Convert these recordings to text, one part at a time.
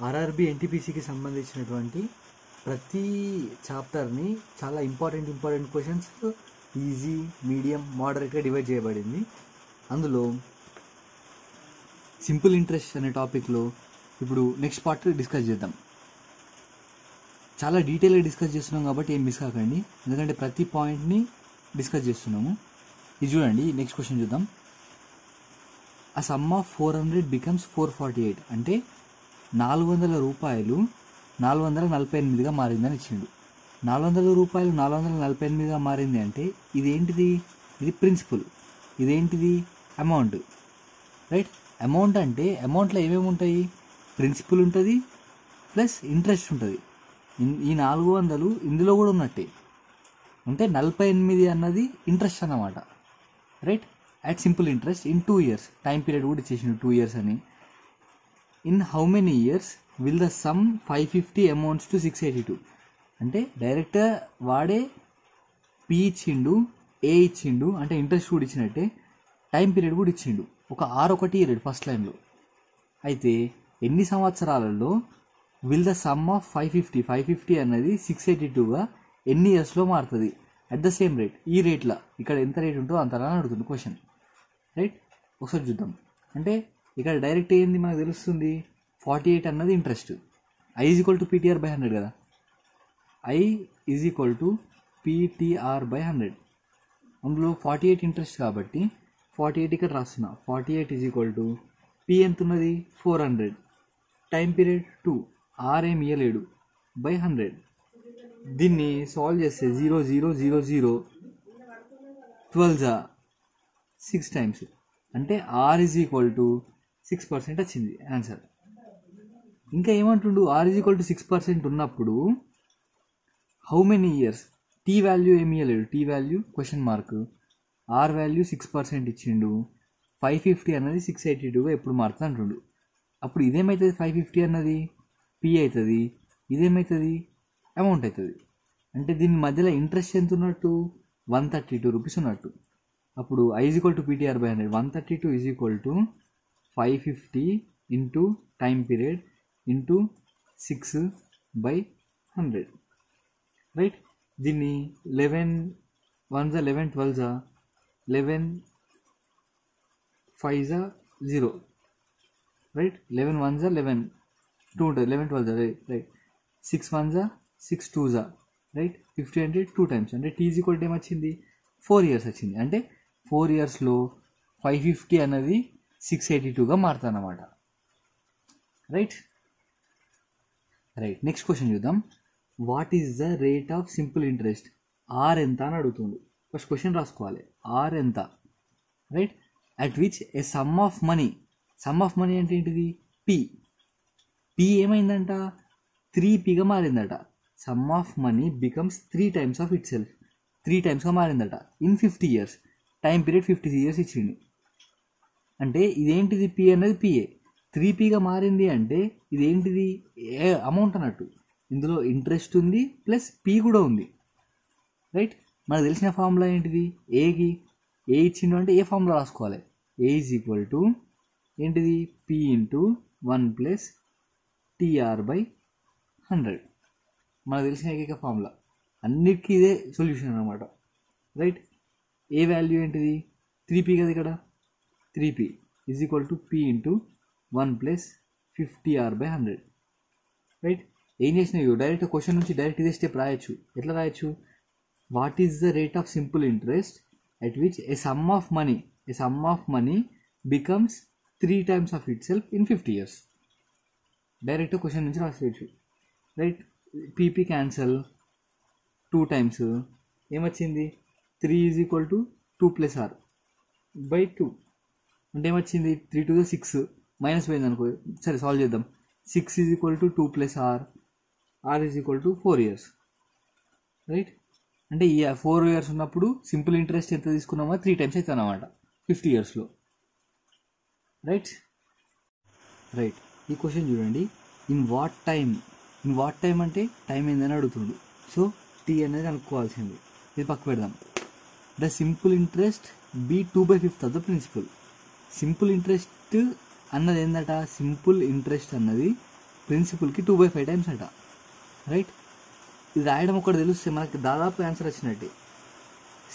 RRB ఎన్టీపీసీకి సంబంధించినటువంటి ప్రతి చాప్టర్ని చాలా ఇంపార్టెంట్ క్వశ్చన్స్ ఈజీ, మీడియం, మోడరేట్గా డివైడ్ చేయబడింది. అందులో సింపుల్ ఇంట్రెస్ట్ అనే టాపిక్లో ఇప్పుడు నెక్స్ట్ పార్ట్ డిస్కస్ చేద్దాం. చాలా డీటెయిల్గా డిస్కస్ చేస్తున్నాం కాబట్టి ఏం మిస్ కాకండి, ఎందుకంటే ప్రతి పాయింట్ని డిస్కస్ చేస్తున్నాము. ఇది చూడండి, నెక్స్ట్ క్వశ్చన్ చూద్దాం. ఆ సమ్ ఆఫ్ 400 బికమ్స్ 448 అంటే 400 రూపాయలు 448గా మారిందని ఇచ్చిండు. 400 రూపాయలు 448గా మారింది అంటే ఇదేంటిది? ఇది ప్రిన్సిపల్. ఇదేంటిది? అమౌంట్. రైట్? అమౌంట్ అంటే అమౌంట్లో ఏమేమి ఉంటాయి? ప్రిన్సిపల్ ఉంటుంది ప్లస్ ఇంట్రెస్ట్ ఉంటుంది. ఈ 400 ఇందులో కూడా ఉన్నట్టే. అంటే 48 అన్నది ఇంట్రెస్ట్ అన్నమాట. Right? At simple interest in 2 years. Time period కూడా ఇచ్చేసిండు 2 years అని. In how many years will the sum 550 amounts to 682? అంటే డైరెక్ట్గా వాడే పి ఇచ్చిండు, ఏ ఇచ్చిండు, అంటే ఇంట్రెస్ట్ కూడా ఇచ్చినట్టే, టైం పీరియడ్ కూడా ఇచ్చిండు. ఒక R1 ఇయర్ ఫస్ట్ లైన్లో. అయితే ఎన్ని సంవత్సరాలలో విల్ ద సమ్ ఆఫ్ 550 అన్నది 682గా ఎన్ని ఇయర్స్లో మారుతుంది అట్ ద సేమ్ రేట్? ఈ రేట్లో ఇక్కడ ఎంత రేట్ ఉంటుందో అంతలా అడుగుతుంది క్వశ్చన్. రైట్? ఒకసారి చూద్దాం. అంటే ఇక్కడ డైరెక్ట్ ఏంది మనకు తెలుస్తుంది? 48 అన్నది ఇంట్రెస్ట్. I = PTR/100 కదా. I = PTR/100. అందులో 48 ఇంట్రెస్ట్ కాబట్టి 48 ఇక్కడ రాస్తున్నా. 48 P ఎంత ఉన్నది? 400. Time period 2. R ఏమి ఇయ్యలేడు. /100. దీన్ని సాల్వ్ చేస్తే 0 0 0 0 12 6 టైమ్స్ అంటే R = 6% వచ్చింది ఆన్సర్. ఇంకా ఏమంటుండు? R = 6% ఉన్నప్పుడు how many years? T value ఏమి ఇవ్వలేడు. T value (?) R వాల్యూ 6% ఇచ్చిండు. 550 అన్నది 682గా ఎప్పుడు మారుతుంది అంటుండు. అప్పుడు ఇదేమవుతుంది? 550 అన్నది P అవుతుంది, ఇదేమవుతుంది? అమౌంట్ అవుతుంది. అంటే దీని మధ్యలో ఇంట్రెస్ట్ ఎంత ఉన్నట్టు? 132 రూపీస్ ఉన్నట్టు. అప్పుడు I = PTR/100. 132 550 into time period into 6/100. Right? దీన్ని 11 1 11 12 11 5 0. రైట్? 11 1 11 2 ఉంటుంది. 11 12 రైట్? 6 1 6 2 రైట్? 50 అంటే 2 టైమ్స్. అంటే T = ఏమొచ్చింది? 4 years వచ్చింది. అంటే 4 yearsలో 550 అన్నది 682గా మారుతుంది అన్నమాట. రైట్? రైట్. నెక్స్ట్ క్వశ్చన్ చూద్దాం. What is the rate of simple interest? R ఎంత అని అడుగుతుంది. ఫస్ట్ క్వశ్చన్ రాసుకోవాలి. R ఎంత? Right? At which a sum of money. Sum of money అంటే ఏంటిది? P. P ఏమైందంట? 3Pగా మారిందట. Sum of money becomes 3 times of itself. 3 timesగా మారిందట in 50 years. Time period 50 years ఇచ్చిండు. అంటే ఇదేంటిది? P అనేది PA. 3Pగా మారింది అంటే ఇదేంటిది? ఏ అమౌంట్ అన్నట్టు. ఇందులో ఇంట్రెస్ట్ ఉంది ప్లస్ P కూడా ఉంది. రైట్? మనకు తెలిసిన ఫార్ములా ఏంటిది? ఏకి ఏ ఇచ్చిండు అంటే ఏ ఫార్ములా రాసుకోవాలి. A = ఏంటిది? P × 1 + TR/100. మనకు తెలిసిన ఏకైక ఫార్ములా. అన్నిటికీ ఇదే సొల్యూషన్ అనమాట. రైట్? ఏ వాల్యూ ఏంటిది? 3P కదా ఇక్కడ. 3P = P × 1 + 50R/100. రైట్? ఏం చేసినావు? డైరెక్ట్ క్వశ్చన్ నుంచి డైరెక్ట్ ఇదే స్టెప్ రాయొచ్చు. ఎట్లా రాయొచ్చు? What is the rate of simple interest at which a sum of money becomes 3 times of it self in 50 years? Direct question నుంచి రాసేయచ్చు. రైట్? PP క్యాన్సల్ 2 times ఏమొచ్చింది? 3 = 2 + R/2 అంటే ఏమొచ్చింది? 3 2 6 minus పోయింది అనుకో. సరే సాల్వ్ చేద్దాం. 6 = 2 + R. R = 4 years. రైట్? అంటే ఈ 4 years ఉన్నప్పుడు సింపుల్ ఇంట్రెస్ట్ ఎంత తీసుకున్నామో 3 times అవుతుంది అన్నమాట 50 yearsలో. రైట్? రైట్. ఈ క్వశ్చన్ చూడండి. ఇన్ వాట్ టైం అంటే టైం ఏందని అడుగుతుండు. సో T అనేది అనుకోవాల్సింది. ఇది పక్క పెడదాం. The simple interest be 2/5 of the principal. Simple interest అన్నది ఏందట? సింపుల్ ఇంట్రెస్ట్ అన్నది ప్రిన్సిపల్కి 2/5 టైమ్స్ అంట. రైట్, ఇది రాయడం ఒకటి తెలిస్తే మనకి దాదాపు ఆన్సర్ వచ్చినట్టే.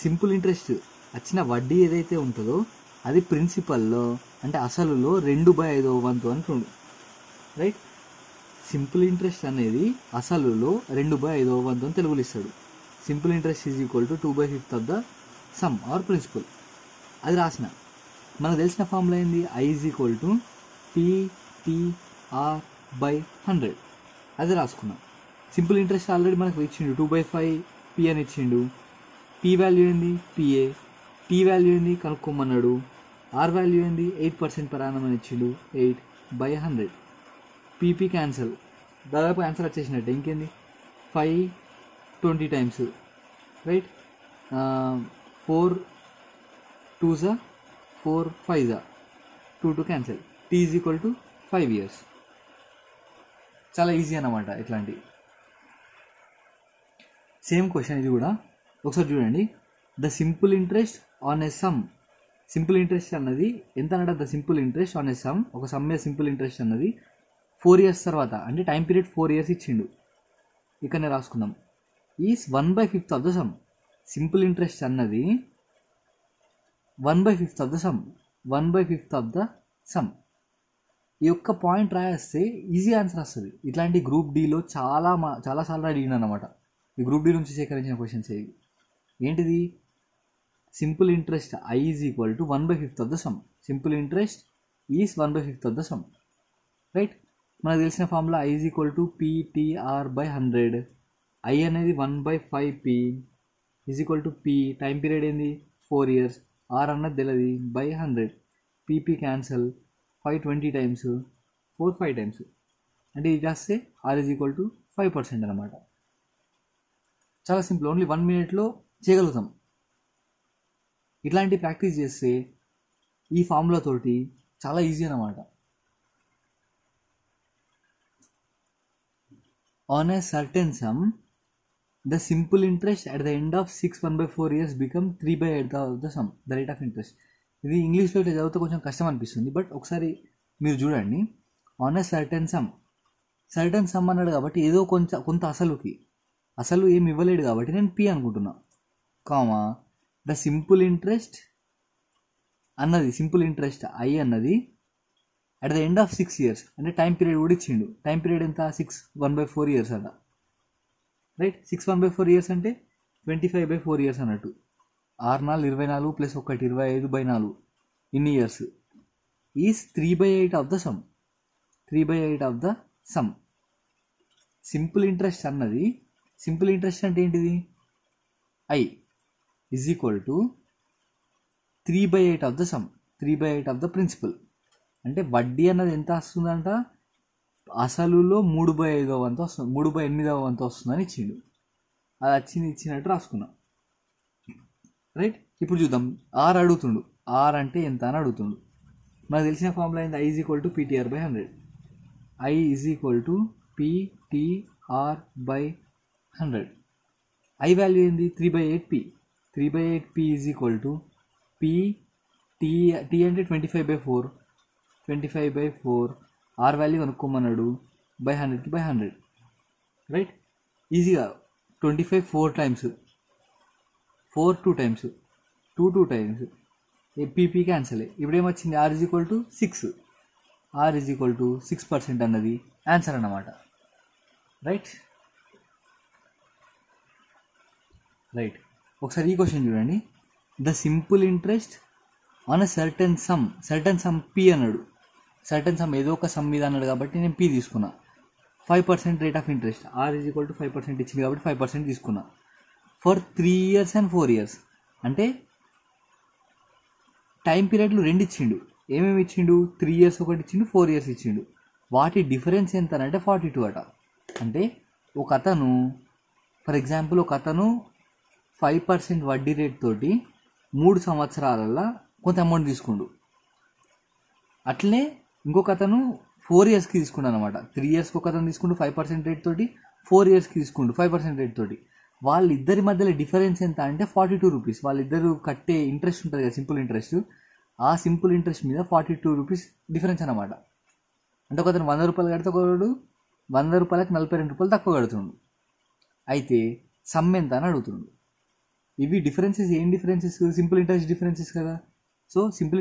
సింపుల్ ఇంట్రెస్ట్ వచ్చిన వడ్డీ ఏదైతే ఉంటుందో అది ప్రిన్సిపల్లో అంటే అసలులో 2/5 వంతు అంటుండు. రైట్, సింపుల్ ఇంట్రెస్ట్ అనేది అసలులో 2/5 వంతు అని తెలుగులో ఇస్తాడు. Simple interest is equal to 2/5 of the sum or principal. అది రాసిన మనకు తెలిసిన ఫార్ములా ఏంది, I is equal to PTR/100. అది రాసుకున్నాం. సింపుల్ ఇంట్రెస్ట్ ఆల్రెడీ మనకు ఇచ్చిండు 2/5 P అని ఇచ్చిండు. P వాల్యూ ఏంది PA, T వాల్యూ ఏంది కనుక్కోమన్నాడు. R వాల్యూ ఏంది 8% per annum అని ఇచ్చిండు, 8/100. PP క్యాన్సల్, దాదాపు ఆన్సర్ వచ్చేసినట్టే. ఇంకేంది 5 20 times. Right, 4 2s 4 5s 2 cancel. T is equal to 5 years. చాలా ఈజీ అన్నమాట ఇట్లాంటివి. సేమ్ క్వశ్చన్ ఇది కూడా ఒకసారి చూడండి. The simple interest on a sum, simple interest అన్నది ఎంత అన్నట, the simple interest on a sum, ఒక సమ్ మీద సింపుల్ ఇంట్రెస్ట్ అన్నది 4 years తర్వాత, అంటే టైం పీరియడ్ 4 years ఇచ్చిండు. ఇక్కడనే రాసుకుందాం. Is 1/5 of the sum. Simple interest అన్నది 1/5 of the sum, 1/5 of the sum. ఈ యొక్క పాయింట్ రాయేస్తే ఈజీ ఆన్సర్ వస్తుంది. ఇట్లాంటి గ్రూప్ డీలో చాలాసార్లు అడిగిన అనమాట. ఈ గ్రూప్ డి నుంచి సేకరించిన క్వశ్చన్స్ ఇవి. ఏంటిది, simple interest I is equal to 1/5 of the sum. Simple interest is 1/5 of the some. Right, మనకు తెలిసిన formula I is equal to PTR/100. I అనేది 1/5P is equal to P, time period ఏంది 4 years, R అన్నది తెలియదు, /100. PP cancel, 5 20 times, 4 5 times. అంటే ఇది చేస్తే R is equal to 5% అనమాట. చాలా సింపుల్, ఓన్లీ 1 minute చేయగలుగుతాం. ఇట్లాంటి ప్రాక్టీస్ చేస్తే ఈ ఫార్ములాతోటి చాలా ఈజీ అన్నమాట. On a certain some the simple interest at the end of 6 1/4 years become 3/8 of the some, the rate of interest. ఇది ఇంగ్లీష్లో ఇట్లా చదివితే కొంచెం కష్టం అనిపిస్తుంది, బట్ ఒకసారి మీరు చూడండి. ఆన్ ఏ సర్టెన్ సమ్ అన్నాడు కాబట్టి ఏదో కొంత అసలు ఏమి ఇవ్వలేడు కాబట్టి నేను P అనుకుంటున్నా, కామా ద సింపుల్ ఇంట్రెస్ట్ అన్నది, సింపుల్ ఇంట్రెస్ట్ I అన్నది at the end of 6 years, అంటే టైం పీరియడ్ కూడా ఇచ్చిండు. టైం పీరియడ్ ఎంత 6 1/4 years అట. రైట్, 6 1/4 years అంటే 25/4 years అన్నట్టు. 6 4 24 + 1 25/4 ఇన్ని years. Is 3/8 of the sum, 3/8 of the sum. Simple interest అన్నది, సింపుల్ ఇంట్రెస్ట్ అంటే ఏంటిది, I is equal to 3/8 of the sum, 3/8 of the principal. అంటే వడ్డీ అన్నది ఎంత వస్తుందంట, అసలులో 3/5 వంతు వస్తుంది, 3/8 వంతు వస్తుందని ఇచ్చిండు. అది ఇచ్చినట్టు రాసుకున్నాం. రైట్, ఇప్పుడు చూద్దాం. R అడుగుతుండు, R అంటే ఎంత అని అడుగుతుండు. మనకు తెలిసిన ఫార్ములా ఏంటి, I is equal to PTR/100. I is equal to PTR/100. I value ఏంది 3/8P. 3/8P is equal to T అంటే 25/4, 25/4. R వాల్యూ కనుక్కోమన్నాడు, /100 రైట్. ఈజీగా 25 4 times, 4 2 times, 2 2 times. PP cancel. ఇప్పుడు ఏమొచ్చింది, R is equal to 6. R is equal to 6% అన్నది answer అన్నమాట. Right, ఒకసారి ఈ క్వశ్చన్ చూడండి. The simple interest on a certain sum P అన్నాడు. సర్టెన్ సమ్ ఏదో ఒక సమ్ మీద అన్నాడు కాబట్టి నేను P తీసుకున్నా. 5% rate of interest, R is equal to 5% ఇచ్చింది కాబట్టి 5% తీసుకున్నా. ఫర్ 3 years and 4 years, అంటే టైం పీరియడ్లు 2 ఇచ్చిండు. ఏమేమి ఇచ్చిండు, 3 years ఒకటి ఇచ్చిండు, 4 years ఇచ్చిండు. వాటి డిఫరెన్స్ ఎంత అంటే 42 అట. అంటే ఫర్ ఎగ్జాంపుల్ ఒక అతను 5% వడ్డీ రేట్ తోటి 3 సంవత్సరాలలో కొంత అమౌంట్ తీసుకుండు. అట్లనే ఇంకొక అతను 4 yearsకి తీసుకుండు అనమాట. 3 yearsకి ఒక అతను తీసుకుండు 5% రేట్ తోటి, 4 yearsకి తీసుకుండు 5% రేట్ తోటి. వాళ్ళిద్దరి మధ్యలో డిఫరెన్స్ ఎంత అంటే 42 రూపీస్. వాళ్ళిద్దరు కట్టే ఇంట్రెస్ట్ ఉంటుంది కదా, సింపుల్ ఇంట్రెస్ట్, ఆ సింపుల్ ఇంట్రెస్ట్ మీద 42 రూపీస్ డిఫరెన్స్ అనమాట. అంటే ఒక అతను 100 రూపాయలు కడితే ఒకడు రూపాయలకు 42 రూపాయలు తక్కువ కడుతుండు. అయితే సమ్ ఎంత అని అడుగుతుండు. ఇవి డిఫరెన్సెస్ ఏం డిఫరెన్సెస్? సింపుల్ ఇంట్రెస్ట్ డిఫరెన్సెస్ కదా. సో సింపుల్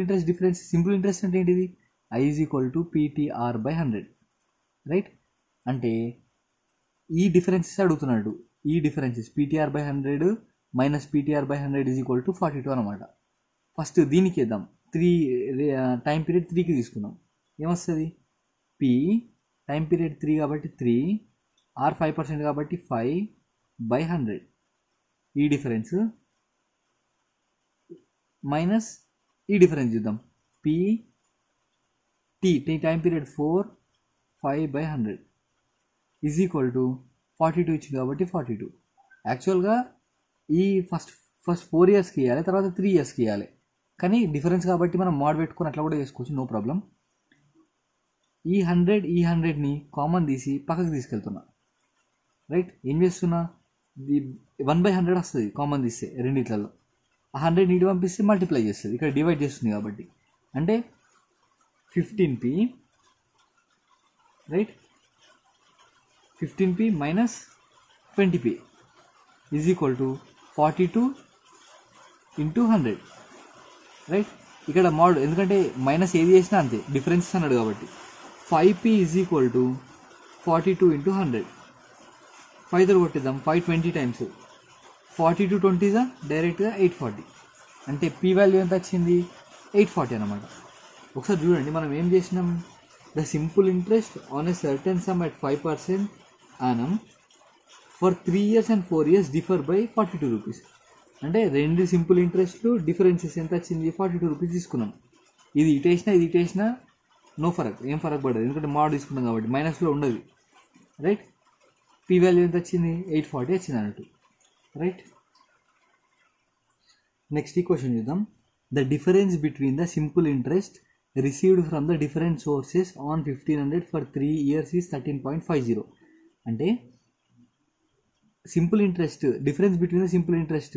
ఇంట్రెస్ట్ అంటే ఏంటిది? I is equal to PTR/100, right? అంటే ఈ డిఫరెన్సెస్ అడుగుతున్నాడు. ఈ differences PTR/100 minus PTR/100 is equal to 42 అనమాట. ఫస్ట్ దీనికి వేద్దాం. టైం పీరియడ్ 3కి తీసుకుందాం. ఏమొస్తుంది? P టైం పీరియడ్ 3 కాబట్టి 3, R 5% కాబట్టి 5/100. ఈ డిఫరెన్స్ మైనస్ ఈ డిఫరెన్స్ చూద్దాం. Time period 4, 5/100 is equal to 42 ఇచ్చింది కాబట్టి 42. యాక్చువల్గా ఈ ఫస్ట్ 4 ఇయర్స్కి ఇవ్వాలి, తర్వాత 3 ఇయర్స్కి ఇవ్వాలి. కానీ డిఫరెన్స్ కాబట్టి మనం మోడ్ పెట్టుకొని అట్లా కూడా చేసుకోవచ్చు, నో ప్రాబ్లం. ఈ 100ని కామన్ తీసి పక్కకు తీసుకెళ్తున్నా, రైట్? ఏం చేస్తున్నా? 1/100 వస్తుంది కామన్ తీస్తే రెండిట్లలో. ఆ 100 నీటి పంపిస్తే మల్టిప్లై చేస్తుంది, ఇక్కడ డివైడ్ చేస్తుంది కాబట్టి. అంటే 15p, right? 15p minus 20p is equal to 42 into 100, right? ఇక్కడ మోడ్ ఎందుకంటే మైనస్ ఏది చేసినా అంతే, డిఫరెన్స్ అన్నాడు కాబట్టి. 5p is equal to 42 into 100. 5తో కొట్టిద్దాం. 5 20 times 42 20 డైరెక్ట్గా 840. అంటే p వాల్యూ ఎంత వచ్చింది? 840 అనమాట. ఒకసారి చూడండి మనం ఏం చేసినాం. The simple interest on a certain some at 5% annum for 3 years and 4 years differ by 42 rupees. అంటే రెండు సింపుల్ ఇంట్రెస్ట్లు డిఫరెన్సెస్ ఎంత వచ్చింది? 42 రూపీస్ తీసుకున్నాం. ఇది ఇటేసినా నో ఫరక్, ఏం ఫరక్ పడదు, ఎందుకంటే మోడ్ తీసుకున్నాం కాబట్టి మైనస్లో ఉండదు, రైట్? పీ వాల్యూ ఎంత వచ్చింది? 840 వచ్చింది అన్నట్టు, రైట్? నెక్స్ట్ ఈ క్వశ్చన్ చూద్దాం. The difference between the simple interest received from the different sources on 1500 for 3 years is 13.50. అంటే simple interest difference between the simple interest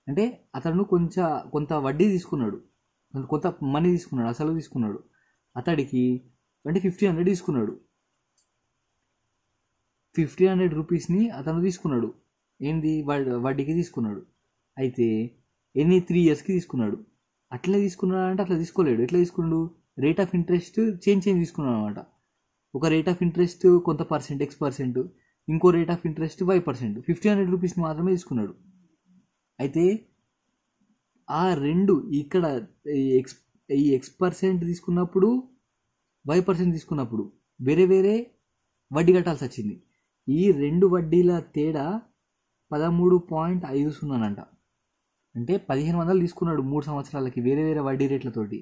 అంటే అతను కొంత వడ్డీ తీసుకున్నాడు, కొంత మనీ తీసుకున్నాడు, అసలు తీసుకున్నాడు. అతడికి అంటే 1500 తీసుకున్నాడు. 1500 రూపీస్ని అతను తీసుకున్నాడు. ఏంది? వడ్డీకి తీసుకున్నాడు. అయితే 3 yearsకి తీసుకున్నాడు. అట్లా తీసుకున్నాడు అంటే అట్లా తీసుకోలేడు. ఎట్లా తీసుకున్నాడు? రేట్ ఆఫ్ ఇంట్రెస్ట్ చేంజ్ తీసుకున్నాడు అనమాట. ఒక రేట్ ఆఫ్ ఇంట్రెస్ట్ కొంత పర్సెంట్ X%, ఇంకో రేట్ ఆఫ్ ఇంట్రెస్ట్ Y%. 1500 రూపీస్ని మాత్రమే తీసుకున్నాడు. అయితే ఆ రెండు ఇక్కడ ఈ X% తీసుకున్నప్పుడు Y% తీసుకున్నప్పుడు వేరే వడ్డీ కట్టాల్సి వచ్చింది. ఈ రెండు వడ్డీల తేడా 13.50 అంట. అంటే 1500 తీసుకున్నాడు 3 సంవత్సరాలకి వేరే వడ్డీ రేట్లతోటి.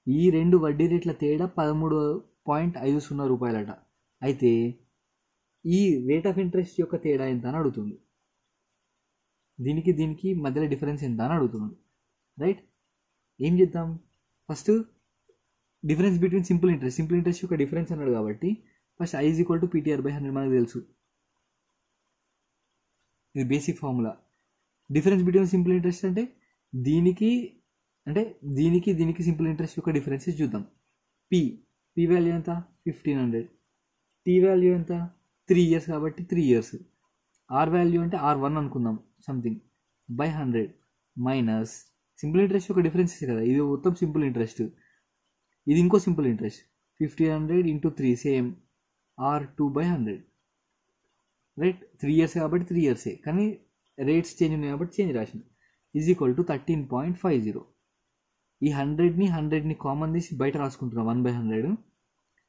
ఈ రెండు వడ్డీ రేట్ల తేడా 13.50 రూపాయలట. అయితే ఈ రేట్ ఆఫ్ ఇంట్రెస్ట్ యొక్క తేడా ఎంత అని అడుగుతుంది. దీనికి మధ్యలో డిఫరెన్స్ ఎంత అని అడుగుతున్నాడు, రైట్? ఏం చేద్దాం? First difference between simple interest యొక్క డిఫరెన్స్ అన్నాడు కాబట్టి first I is equal to PTR/100 మనకు తెలుసు. ఇది basic formula. Difference between simple interest అంటే దీనికి సింపుల్ ఇంట్రెస్ట్ యొక్క డిఫరెన్సెస్ చూద్దాం. పీ వాల్యూ ఎంత? 1500. టీ వాల్యూ ఎంత? 3 years కాబట్టి 3 years. ఆర్ వాల్యూ అంటే R1 అనుకుందాం something by 100 minus simple interest యొక్క డిఫరెన్సెస్ కదా. ఇది మొత్తం సింపుల్ ఇంట్రెస్ట్, ఇది ఇంకో simple interest 1500 into 3 same R2/100, right? 3 years కాబట్టి 3 years, కానీ రేట్స్ చేంజ్ ఉన్నాయి కాబట్టి చేంజ్ రాసిన ఈజ్ ఈక్వల్ టు 13.50. ఈ 100ని కామన్ తీసి బయట రాసుకుంటున్నా 1/100.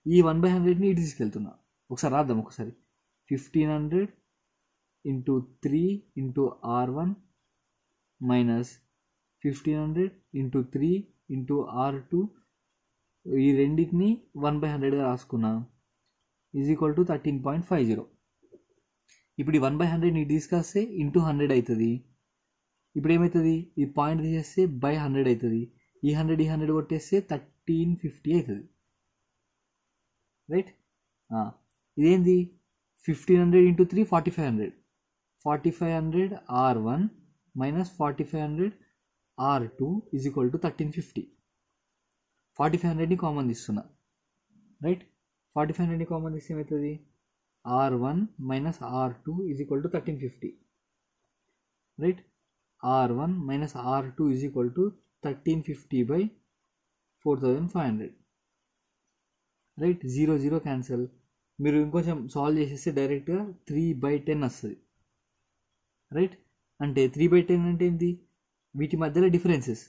ఈ 1/100ని ఇటు తీసుకెళ్తున్నా. ఒకసారి రాద్దాం. 1500 into 3 into R1 minus 1500 into 3 into R2, ఈ రెండింటిని 1/100గా రాసుకున్నా ఈజ్ ఈక్వల్ టు 13.50. ఇప్పుడు ఈ 1/100ని తీసుకొస్తే ఇంటూ 100 అవుతుంది. ఇప్పుడు ఏమవుతుంది? ఈ పాయింట్ తీసేస్తే బై 100 అవుతుంది. ఈ 100 కొట్టేస్తే 1350 అవుతుంది, రైట్? ఇదేంది? 1500 into 3 4500. 4500 R1 minus 4500 R2 is equal to 1350. 4500ని కామన్ తీస్తున్నా, రైట్? 4500ని కామన్ తీస్తే ఏమవుతుంది? R1 minus R2 is equal to 1350, right? R1 minus R2 is equal to 1350 by 4500, right. 0 0 cancel. మీరు ఇంకొంచెం సాల్వ్ చేసేస్తే డైరెక్ట్గా 3/10 వస్తుంది, రైట్. అంటే 3/10 అంటే ఏంటి? వీటి మధ్యలో డిఫరెన్సెస్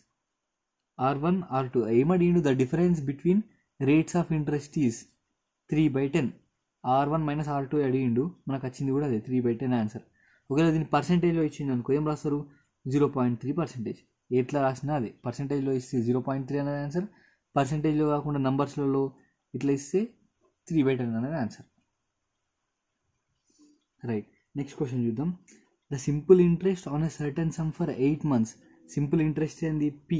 R1 R2 ఏమడిగిండు? The difference between rates of interest is 3/10. R1 minus R2 అడిగిండు, మనకు వచ్చింది కూడా అదే 3/10 ఆన్సర్. ఒకవేళ దీన్ని పర్సెంటేజ్లో ఇచ్చింది అనుకో ఏం రాస్తారు? 0.3%. ఎట్లా రాసినా అదే. పర్సెంటేజ్లో ఇస్తే 0.3 అనేది ఆన్సర్, పర్సెంటేజ్లో కాకుండా నంబర్స్లలో ఇట్లా ఇస్తే 3/10 అనేది ఆన్సర్, రైట్. నెక్స్ట్ క్వశ్చన్ చూద్దాం. The simple interest on a certain some for 8 months. Simple interest ఏంది? పి.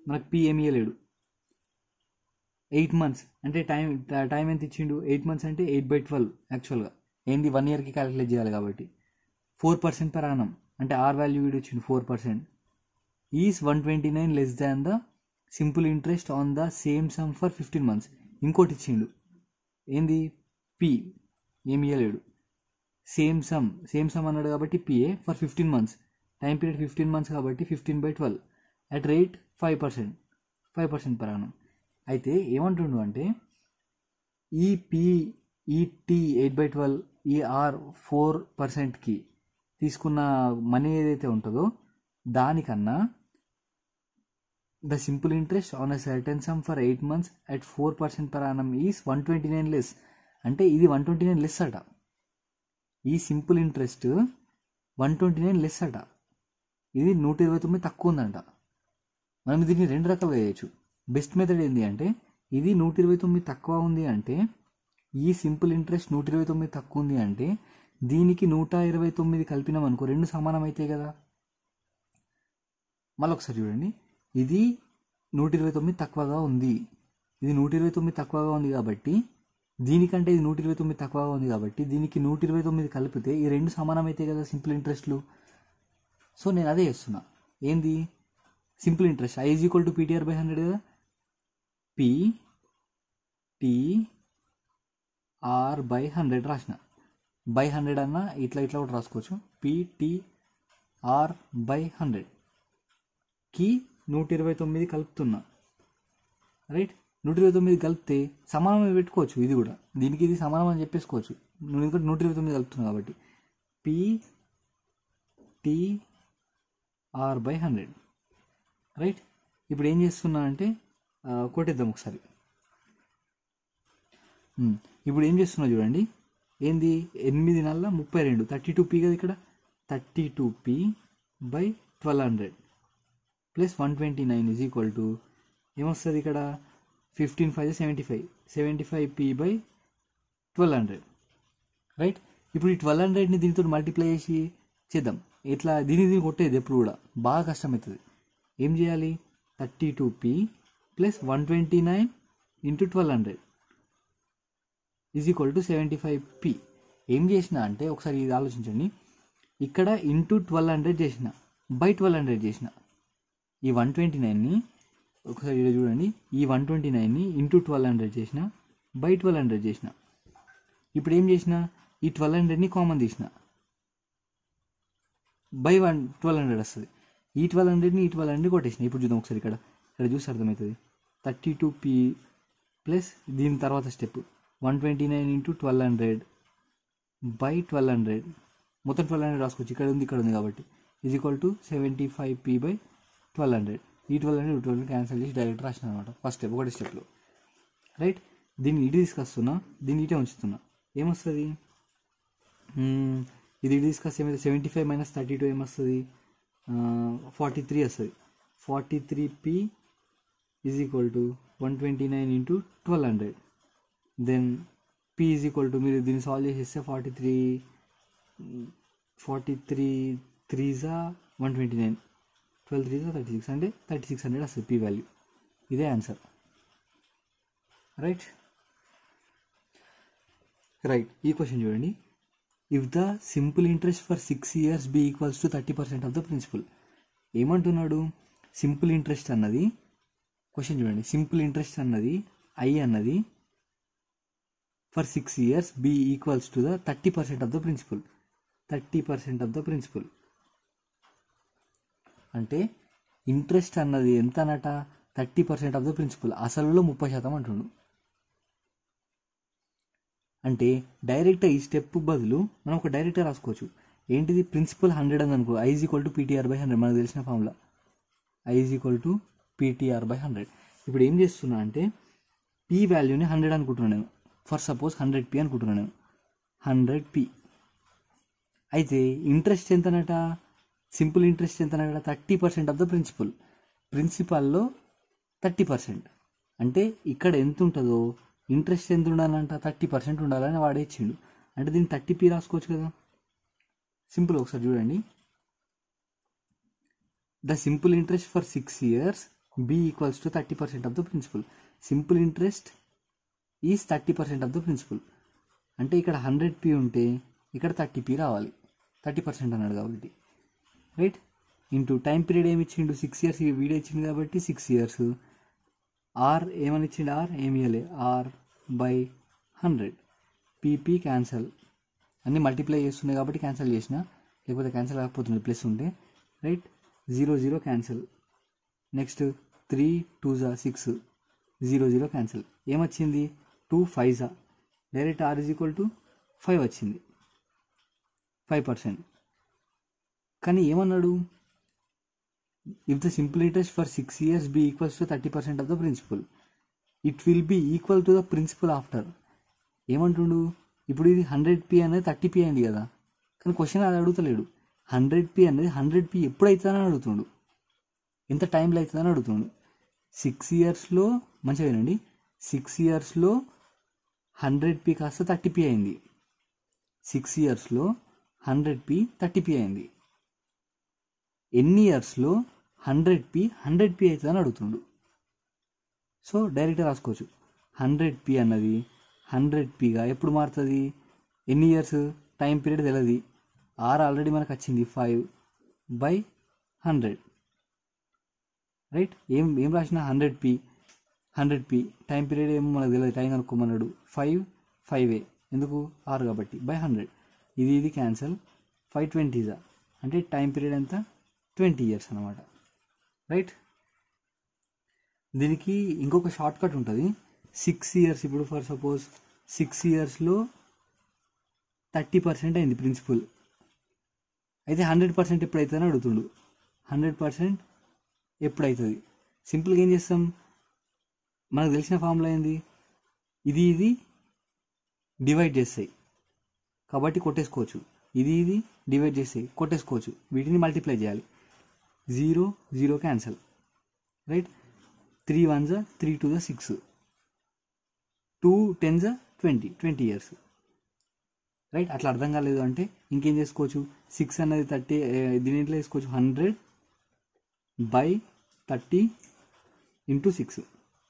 మనకు పి ఏమి ఇవ్వలేడు. 8 months అంటే టైం ఎంత ఇచ్చిండు? 8 months అంటే 8/12 యాక్చువల్గా ఏంది 1 yearకి క్యాలిక్యులేట్ చేయాలి కాబట్టి. 4% per annum అంటే ఆర్ వాల్యూ వీడు ఇచ్చిండు 4%. Is 129 less than the simple interest on the same some for 15 months. ఇంకోటి ఇచ్చిండు ఏంది? పి ఏమి ఇవ్వలేడు. సేమ్ సమ్ అన్నాడు కాబట్టి PA for 15 months. Time period 15 months కాబట్టి 15/12 అట్ రేట్ 5% per annum. అయితే ఏమంటుండు అంటే ఈ పి, ఈ టీ 8/12, ఈ ఆర్ 4%కి తీసుకున్న మనీ ఏదైతే ఉంటుందో దానికన్నా the simple interest on a certain some for 8 months at 4% per annum is 129 less. అంటే ఇది 129 లెస్ అట. ఈ సింపుల్ ఇంట్రెస్ట్ 129 లెస్ అట. ఇది 129 తక్కువ ఉందంట. మనం దీన్ని 2 రకాలుగా చేయొచ్చు. బెస్ట్ మెథడ్ ఏంటి అంటే ఇది 129 తక్కువ ఉంది అంటే, ఈ సింపుల్ ఇంట్రెస్ట్ 129 తక్కువ ఉంది అంటే దీనికి 129 కలిపినాం అనుకో, 2 సమానం అవుతాయి కదా. మళ్ళీ ఒకసారి చూడండి, ఇది 129 తక్కువగా ఉంది, ఇది 129 తక్కువగా ఉంది కాబట్టి దీనికంటే ఇది 129 తక్కువగా ఉంది కాబట్టి దీనికి 129 కలిపితే ఈ 2 సమానం అవుతాయి కదా సింపుల్ ఇంట్రెస్ట్లు. సో నేను అదే చేస్తున్నా. ఏంది? Simple interest I is equal to PTR/100 కదా. PTR/100 రాసిన. బై 100 అన్న ఇట్లా కూడా రాసుకోవచ్చు. PTR/100కి 129 కలుపుతున్నా, రైట్. 129 కలిపితే సమానం పెట్టుకోవచ్చు. ఇది కూడా దీనికి ఇది సమానం అని చెప్పేసుకోవచ్చు. నేను ఇక్కడ 129 కలుపుతున్నా కాబట్టి PTR/100, రైట్. ఇప్పుడు ఏం చేస్తున్నా అంటే కొట్టేద్దాం ఒకసారి. ఇప్పుడు ఏం చేస్తున్నా చూడండి. ఏంది? 8 9 32, 32P కదా ఇక్కడ. 32P/1200 plus 129 is equal to ఏమొస్తుంది ఇక్కడ? 15 5 75, 75P/1200, రైట్. ఇప్పుడు ఈ 1200ని దీనితో మల్టిప్లై చేసి చేద్దాం. ఇట్లా దీన్ని కొట్టేది ఎప్పుడు కూడా బాగా కష్టమవుతుంది. ఏం చేయాలి? 32P plus 129 into 1200 is equal to 75P. ఏం చేసిన అంటే ఒకసారి ఇది ఆలోచించండి. ఇక్కడ ఇంటూ 1200 చేసిన, బై 1200 చేసిన. ఈ 129ని ఒకసారి ఇక్కడ చూడండి, ఈ 129ని ఇంటూ 1200 చేసిన, బై 1200 చేసిన. ఇప్పుడు ఏం చేసిన? ఈ 1200ని కామన్ తీసిన, బై 1200 వస్తుంది. ఈ 1200ని ఈ 1200 కొట్టేసిన. ఇప్పుడు చూద్దాం ఒకసారి ఇక్కడ చూసి అర్థమవుతుంది. 32P ప్లస్ దీని తర్వాత స్టెప్ 129 ఇంటూ 1200 బై 1200, మొత్తం 1200 రాసుకోవచ్చు. ఇక్కడ ఉంది కాబట్టి ఈజ్ ఈక్వల్ టు 75P/1200. ఈ 1200 క్యాన్సిల్ చేసి డైరెక్ట్ రాసిన అనమాట ఫస్ట్ స్టెప్, ఒకటి స్టెప్లో, రైట్. దీన్ని ఇటు తీసుకొస్తున్నా, దీన్ని ఇటే ఉంచుతున్నా. ఏమొస్తుంది? ఇది ఇటు తీసుకొస్తే ఏమైతే 75 - 32 ఏమొస్తుంది? 43 వస్తుంది. 43P is equal to 129 into 1200. Then P is equal to, మీరు దీన్ని సాల్వ్ చేసేస్తే 43 3s 129, 12 3s 36 అంటే 3600 వస్తుంది P వాల్యూ. ఇదే ఆన్సర్, రైట్. ఈ క్వశ్చన్ చూడండి. If the simple interest for 6 years be equals to 30% of the principal. ఏమంటున్నాడు? సింపుల్ ఇంట్రెస్ట్ అన్నది, క్వశ్చన్ చూడండి, సింపుల్ ఇంట్రెస్ట్ అన్నది I అన్నది for 6 years be equals to the 30% of the principal. 30% of the principal అంటే interest అన్నది ఎంత అనట, 30% of the principal. అసలులో 30% అంటుండు. అంటే డైరెక్ట్గా ఈ స్టెప్ బదులు మనం ఒక డైరెక్ట్గా రాసుకోవచ్చు. ఏంటిది, ప్రిన్సిపల్ 100 అని అనుకో, I = PTR/100 మనకు తెలిసిన ఫార్ములా. I = PTR/100. ఇప్పుడు ఏం చేస్తున్నా అంటే పీ వాల్యూని 100 అనుకుంటున్నాను నేను. ఫర్ సపోజ్ 100p అనుకుంటున్నాను నేను, 100p. అయితే ఇంట్రెస్ట్ ఎంతనట, సింపుల్ ఇంట్రెస్ట్ ఎంతనట, 30% ఆఫ్ ద ప్రిన్సిపల్. ప్రిన్సిపల్లో 30%. అంటే ఇక్కడ ఎంత ఉంటుందో ఇంట్రెస్ట్ ఎంత ఉండాలంట, 30% ఉండాలని వాడే ఇచ్చిండు. అంటే దీన్ని 30p రాసుకోవచ్చు కదా. సింపుల్, ఒకసారి చూడండి. The simple interest for 6 years be equals to 30% of the principal. Simple interest is 30% of the principal. అంటే ఇక్కడ 100p ఉంటే ఇక్కడ 30p రావాలి, 30% అన్నాడు కాబట్టి. రైట్. ఇంటూ టైం పీరియడ్ ఏమి ఇచ్చిండు, 6 years వీడియో ఇచ్చింది కాబట్టి 6 years. ఆర్ ఏమని ఇచ్చిండు, ఆర్ ఏమి ఇవ్వలే, R/100. పీపీ క్యాన్సల్, అన్నీ మల్టిప్లై చేస్తున్నాయి కాబట్టి క్యాన్సల్ చేసిన, లేకపోతే క్యాన్సల్ కాకపోతుంది ప్లస్ ఉంటే. రైట్. 0 0 క్యాన్సల్. Next 3 2 6, 0 0 cancel. ఏమొచ్చింది, 2 5 డైరెక్ట్ R = 5 వచ్చింది, 5%. కానీ ఏమన్నాడు, if the simple interest for 6 years be equals to 30% of the principal, it will be equal to the principal after. ఏమంటుండు, ఇప్పుడు ఇది 100p అనేది 30p అయింది కదా, కానీ క్వశ్చన్ అది అడుగుతలేడు. 100p అనేది 100p ఎప్పుడవుతుందని అడుగుతుండు, ఎంత టైంలో అవుతుందని అడుగుతుండు. 6 yearsలో మంచిగా వినండి, 6 yearsలో 100p కాస్త 30p అయింది. 6 yearsలో 100p 30p అయింది. ఎన్ని ఇయర్స్లో 100p అవుతుందని అడుగుతుండు. సో డైరెక్ట్గా రాసుకోవచ్చు. 100p అన్నది 100pగా ఎప్పుడు మారుతుంది, ఎన్ని ఇయర్స్, టైం పీరియడ్ తెలియదు. ఆర్ ఆల్రెడీ మనకు వచ్చింది 5/100. రైట్. ఏం రాసిన, 100p టైం పీరియడ్ ఏమో మనకు తెలియదు, టైం అనుకోమన్నాడు. 5 ఎందుకు, ఆర్ కాబట్టి, /100. ఇది క్యాన్సల్. 5/20 అంటే టైం పీరియడ్ ఎంత, 20 years అనమాట. రైట్. దీనికి ఇంకొక షార్ట్ కట్ ఉంటుంది. 6 years, ఇప్పుడు ఫర్ సపోజ్ 6 yearsలో 30% అయింది ప్రిన్సిపల్. అయితే 100% ఎప్పుడైతుందని అడుగుతుండు. 100% ఎప్పుడవుతుంది, సింపుల్గా ఏం చేస్తాం, మనకు తెలిసిన ఫార్ములా ఏంది, ఇది డివైడ్ చేస్తాయి కాబట్టి కొట్టేసుకోవచ్చు. ఇది డివైడ్ చేస్తాయి కొట్టేసుకోవచ్చు. వీటిని మల్టిప్లై చేయాలి. 0 0 క్యాన్సల్. రైట్. 3 1 3 2 6, 2 10 20 years. రైట్. అట్లా అర్థం కాలేదు అంటే ఇంకేం చేసుకోవచ్చు, 6 అనేది 30, దీనిలో వేసుకోవచ్చు 100/30 × 6,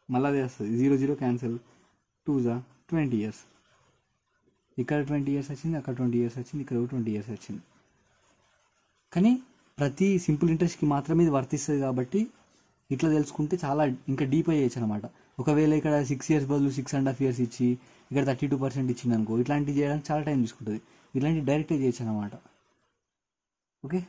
మళ్ళీ అదే వస్తుంది. 0 0 క్యాన్సల్. 2 20 years. ఇక్కడ 20 years వచ్చింది, అక్కడ 20 years వచ్చింది, ఇక్కడ 20 years వచ్చింది. కానీ ప్రతి సింపుల్ ఇంట్రెస్ట్కి మాత్రమే ఇది వర్తిస్తుంది కాబట్టి ఇట్లా తెలుసుకుంటే చాలా ఇంకా డీప్ అయ్యేచ్చు అనమాట. ఒకవేళ ఇక్కడ 6 years బదులు 6.5 years ఇచ్చి ఇక్కడ 32% ఇచ్చింది అనుకో, ఇట్లాంటివి చేయడానికి చాలా టైం తీసుకుంటుంది. ఇట్లాంటివి డైరెక్ట్గా చేయొచ్చు అనమాట. ఓకే.